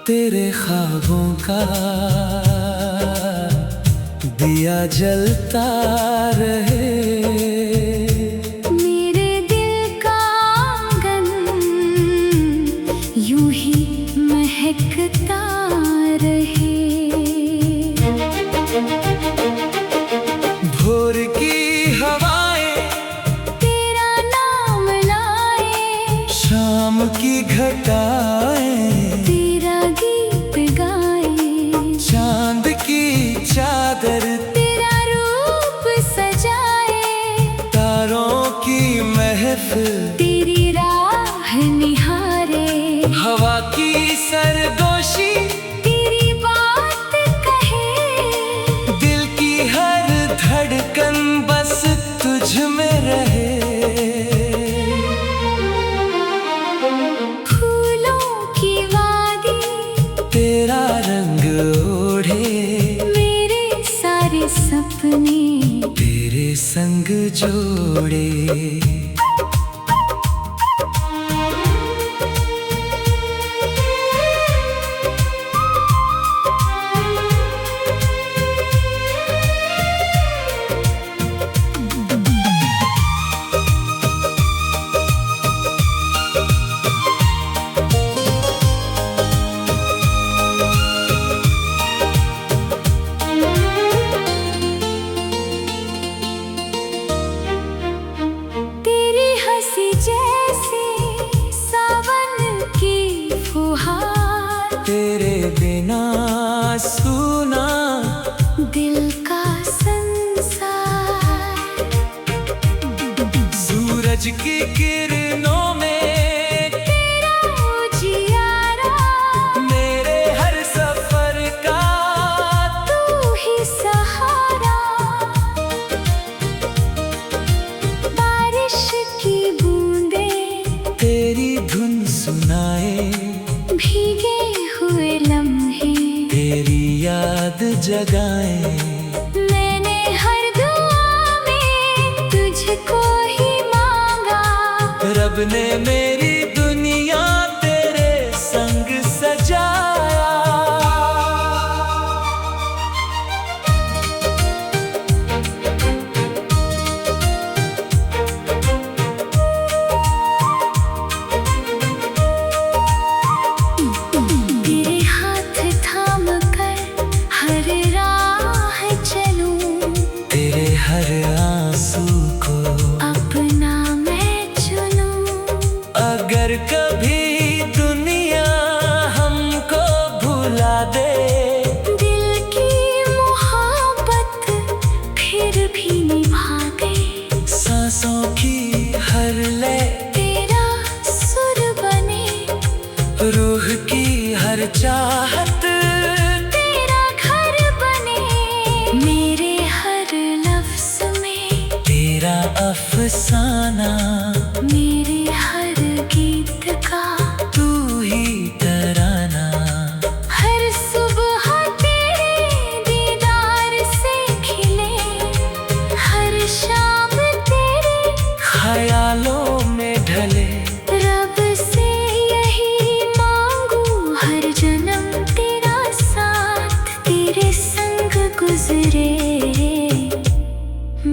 तेरे ख्वाबों का दिया जलता रहे, मेरे दिल का आंगन यूं ही महकता रहे। भोर की हवाएं तेरा नाम लाए, शाम की घटाएं तेरा गीत गाए, चांद की चादर तेरा रूप सजाए, तारों की महफिल तेरी राह निहारे, हवा की सरगोशी तेरी बात कहे, दिल की हर धड़कन बस तुझ में रहे। फूलों की वादी तेरा रंग ओढ़े, मेरे सारे सपने तेरे संग जोड़े। तेरी हंसी जैसे सावन की फुहार, तेरे बिना सुना दिल का संसार, सूरज की किरणों में तेरा उजियारा, मेरे हर सफर का तू ही सहारा, बारिश की बूंदें तेरी धुन सुनाए, भीगे हुए लम्हे तेरी याद जगाए। मैंने हर दुआ में तुझको ही मांगा, रब ने मेरी दुनिया तेरे संग सजाया। तेरे हाथ थाम कर हर राह चलूं, तेरे हर आंसू को अपना मैं चुनूं। अगर कभी दुनिया हमको भुला दे, दिल की मोहब्बत फिर भी निभा दे, सांसों की हर लय तेरा सुर बने, रूह की हर चाहत तेरा घर बने, मेरे हर लफ्ज में तेरा अफसाना, मेरे हर गीत का तू ही तराना। हर सुबह तेरे दीदार से खिले, हर शाम तेरे ख्यालों में ढले, रब से यही मांगू हर जन्म तेरा साथ तेरे संग गुजरे,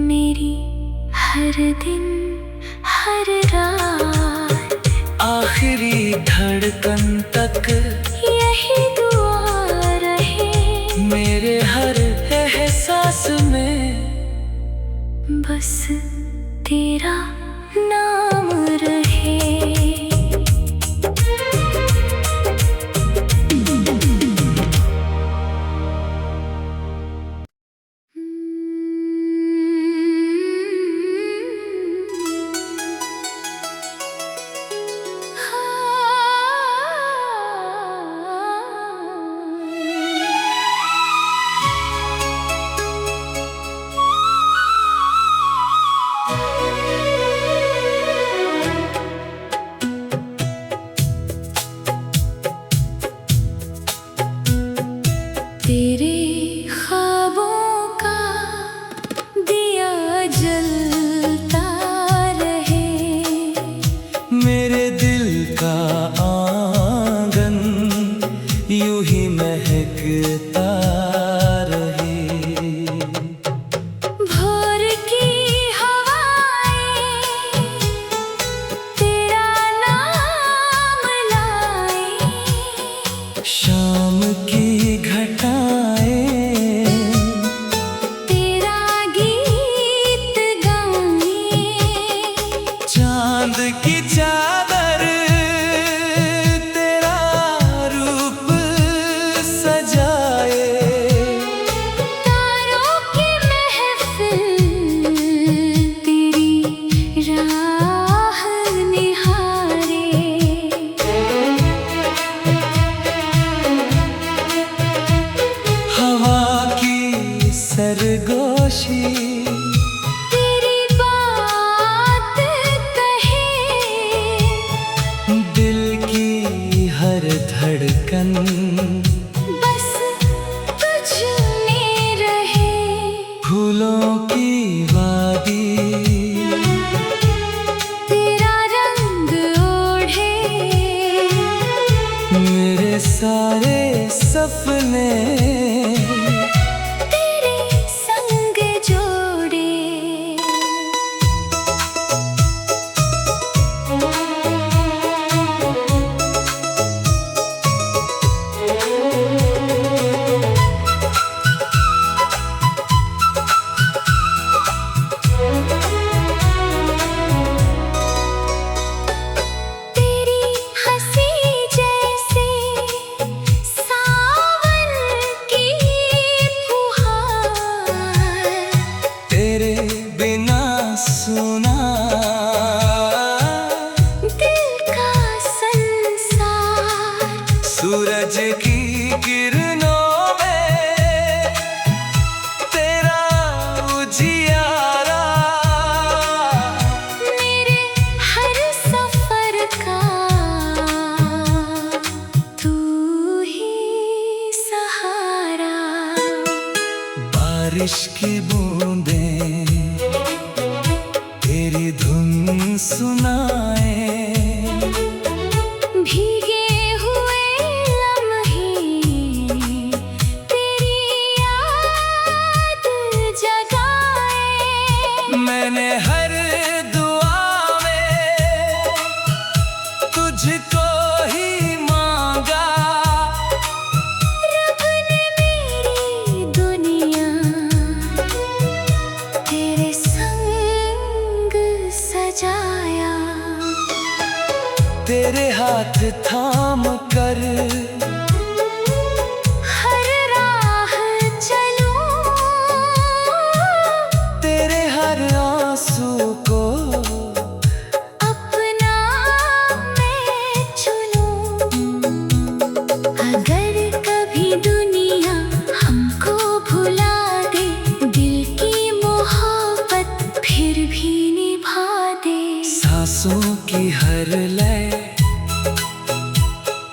मेरी हर दिन हर रात आखिरी धड़कन तक यही दुआ रहे, मेरे हर एहसास में बस तेरा नाम रहे। की चादर तेरा रूप सजाए, तारों की महफिल तेरी राह निहारे। हवा की सरगोशी तेरी बात कहे, दिल की हर धड़कन बस तुझ में रहे। फूलों की वादी तेरा रंग ओढ़े, मेरे सारे सपने तेरे संग जोड़े। तेरी हंसी जैसे सावन की फुहार, तेरे बिना सुना दिल का संसार। सूरज की किरणों में तेरा उजियारा, मेरे हर सफर का तू ही सहारा। बारिश की बूंदें तेरी धुन सुनाए, भीगे हुए लम्हे तेरी याद जगाए। मैंने हर दुआ में तुझको ही मांगा, रब ने मेरी दुनिया तेरे संग सजाया। तेरे हाथ थाम कर हर राह चलूं, तेरे हर आंसू को अपना मैं चुनूं। अगर कभी दुनिया हमको भुला दे, दिल की मोहब्बत फिर भी निभा दे। सांसों की हर लय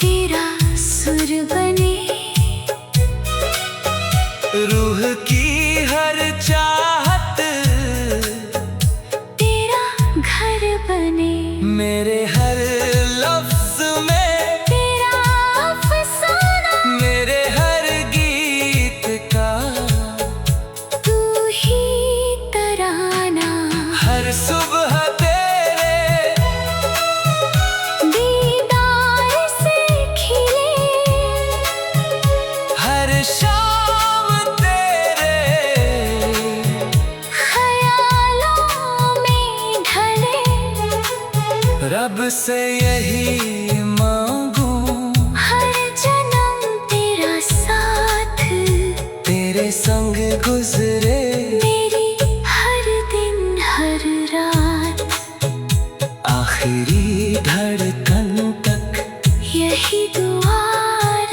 तेरा सुर बने, रूह की हर चाहत तेरा घर बने। मेरे हर लफ्ज में तेरा अफसाना, मेरे हर गीत का तू ही तराना। हर सुबह तेरे दीदार से खिले, हर शाम तेरे ख्यालों में ढले। रब से यही मांगू, हर जन्म तेरा साथ, तेरे संग गुजरे मेरी हर दिन हर रात। आखिरी धड़कन तक यही दुआ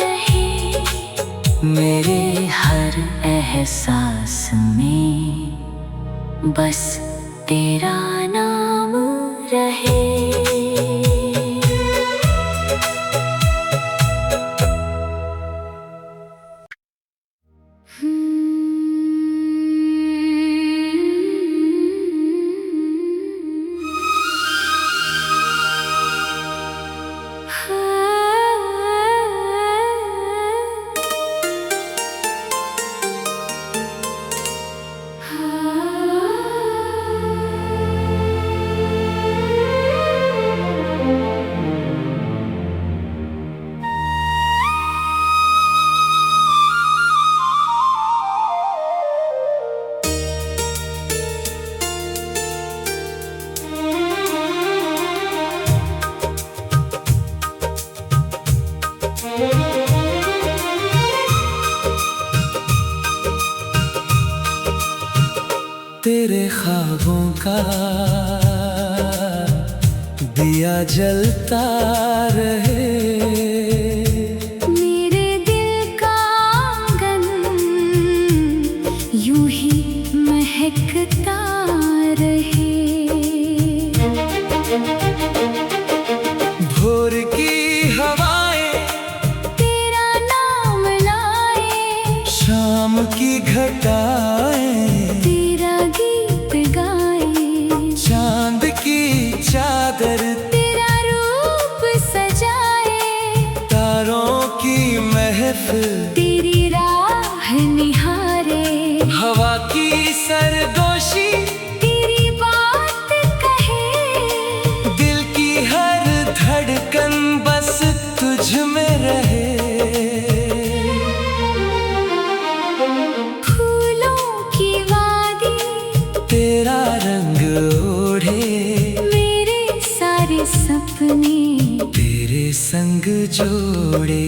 रहे, मेरे हर एहसास में बस तेरा नाम रहे। तेरे ख्वाबों का दिया जलता रहे। मेरे दिल का आंगन यूं ही महकता रहे। भोर की हवाएं तेरा नाम लाए, शाम की घटाएं तेरा गीत गाए। चांद की चादर तेरा रूप सजाए, तारों की महफिल तेरी राह निहारे। हवा की सरगोशी तेरी बात कहे, दिल की हर धड़कन बस तुझ में रहे। फूलों की वादी तेरा रंग ओढ़े, मेरे सारे सपने तेरे संग जोड़े।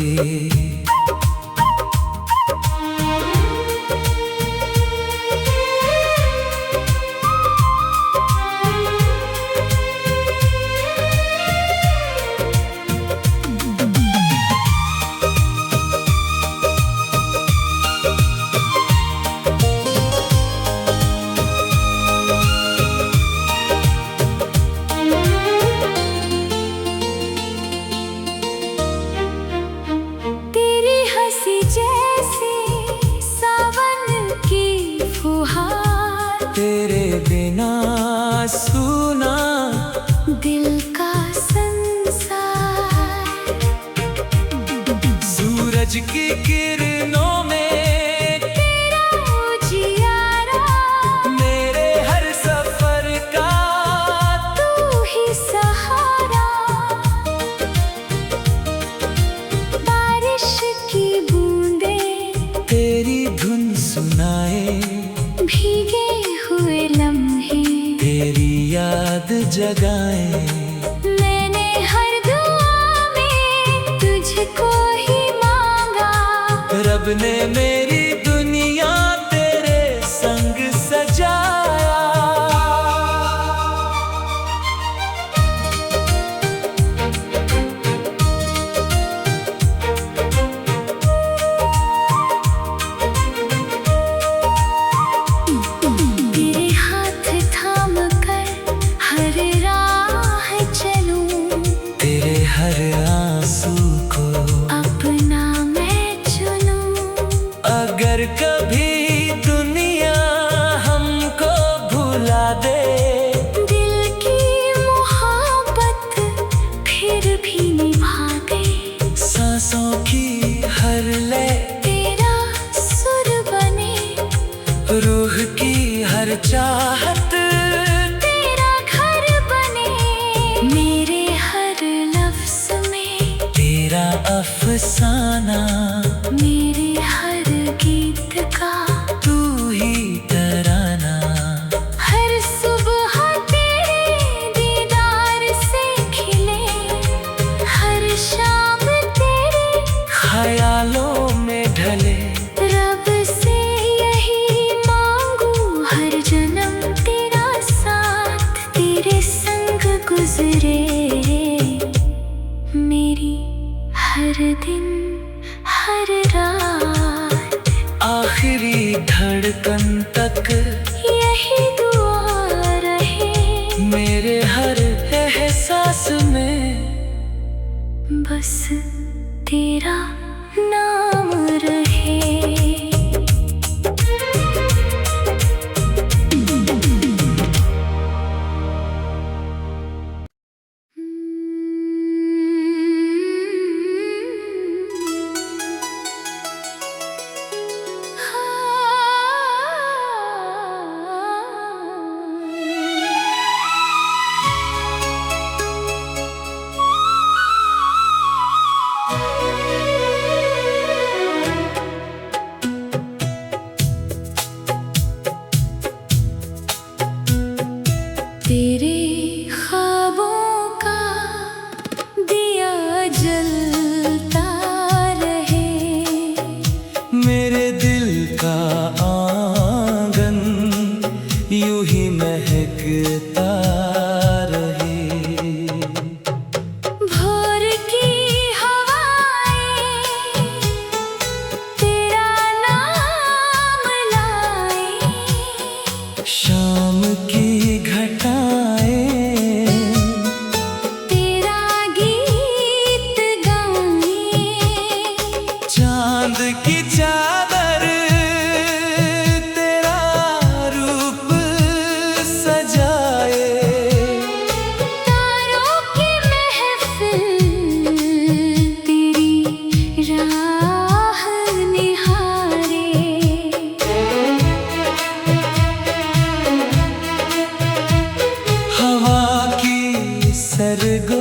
तेरी हंसी जैसे सावन की फुहार, तेरे बिना सुना दिल का संसार। सूरज की किरणों में तेरा उजियारा, मेरे हर सफर का तू ही सहारा। बारिश की बूंदें तेरी धुन सुनाए, भीगे हुए लम्हे तेरी याद जगाए। मैंने हर दुआ में तुझको ही मांगा, रब ने मेरी दुनिया तेरे संग सजाया। तेरे हाथ थाम कर हर राह चलूं, तेरे हर आंसू को अपना मैं चुनूं। अगर कभी दुनिया हमको भुला दे, दिल की मोहब्बत फिर भी निभा दे। सांसों की हर लय तेरा सुर बने, रूह की हर चाहत तेरा घर बने। मेरे हर लफ्ज में तेरा अफसाना, मेरे हर गीत का तू ही तराना। हर सुबह तेरे दीदार से खिले, हर शाम तेरे ख्यालों में ढले। रब से यही मांगू हर जन्म तेरा साथ, तेरे संग गुजरे मेरी हर दिन हर रात। आखिरी धड़कन तक यही दुआ रहे, मेरे हर एहसास में बस तेरा नाम रहे।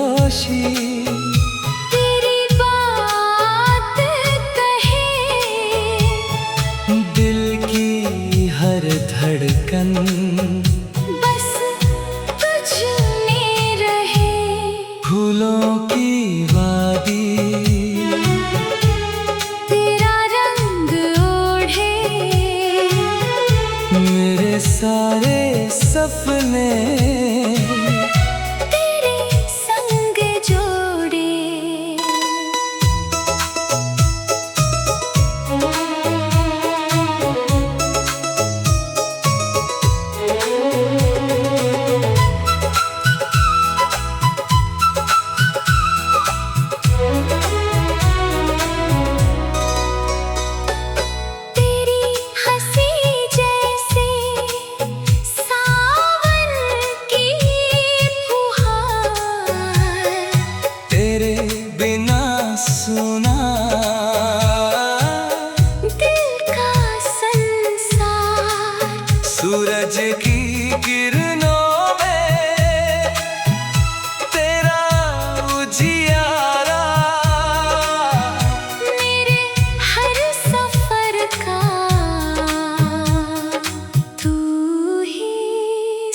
सरगोशी, तेरी बात कहे दिल की हर धड़कन बस तुझ में रहे। फूलों की वादी तेरा रंग ओढ़े, मेरे सारे सपने तेरे संग जोड़े। तेरी हंसी जैसे सावन की फुहार, तेरे बिना सुना दिल का संसार। सूरज की किरणों में तेरा उजियारा, मेरे हर सफर का तू ही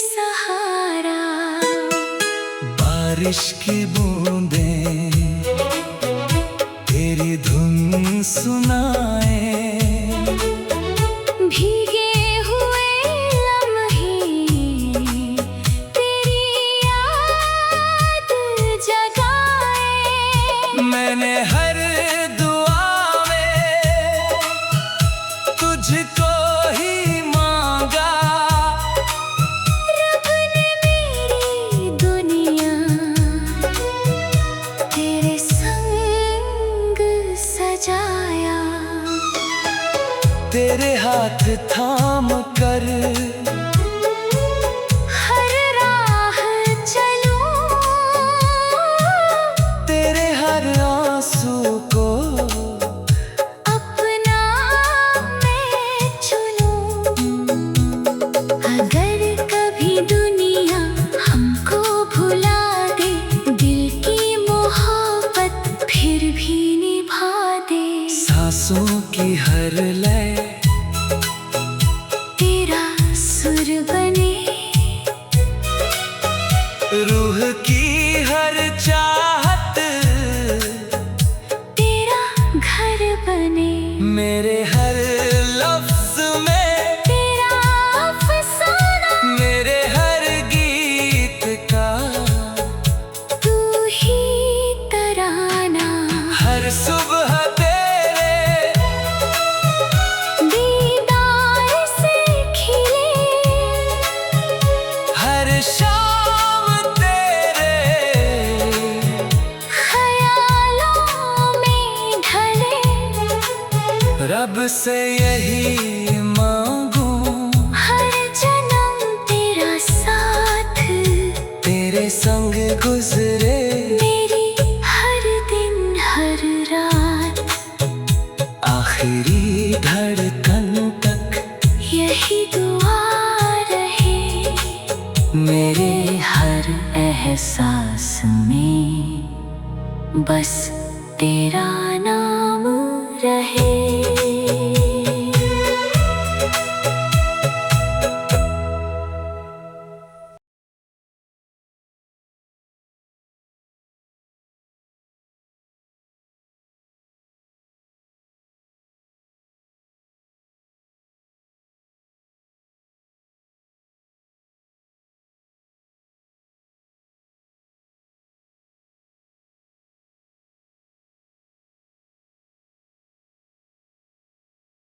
सहारा। बारिश की बूंदें तेरी धुन सुनाए, भीगे हुए लम्हे तेरी याद जगाए। मैंने हर दुआ में तुझको ही मांगा, रब ने मेरी दुनिया तेरे संग सजाया। तेरे हाथ थाम कर हर राह चलूं, तेरे हर आंसू को अपना मैं चुनूं। अगर कभी दुनिया हमको भुला दे, दिल की मोहब्बत फिर भी निभा दे। सांसों की हर लय तेरा सुर बने, रूह की हर चाहत तेरा घर बने। मेरे हर लफ्ज में तेरा अफसाना, मेरे हर गीत का तू ही तराना। हर सुबह तेरे दीदार से खिले, हर शाम तेरे ख्यालों में ढले। रब से यही मांगूं, हर जन्म तेरा साथ तेरे संग गुजरे। मेरी हर दिन हर रात, आखिरी धड़कन तक यही दुआ रहे। मेरे हर एहसास में बस तेरा नाम रहे।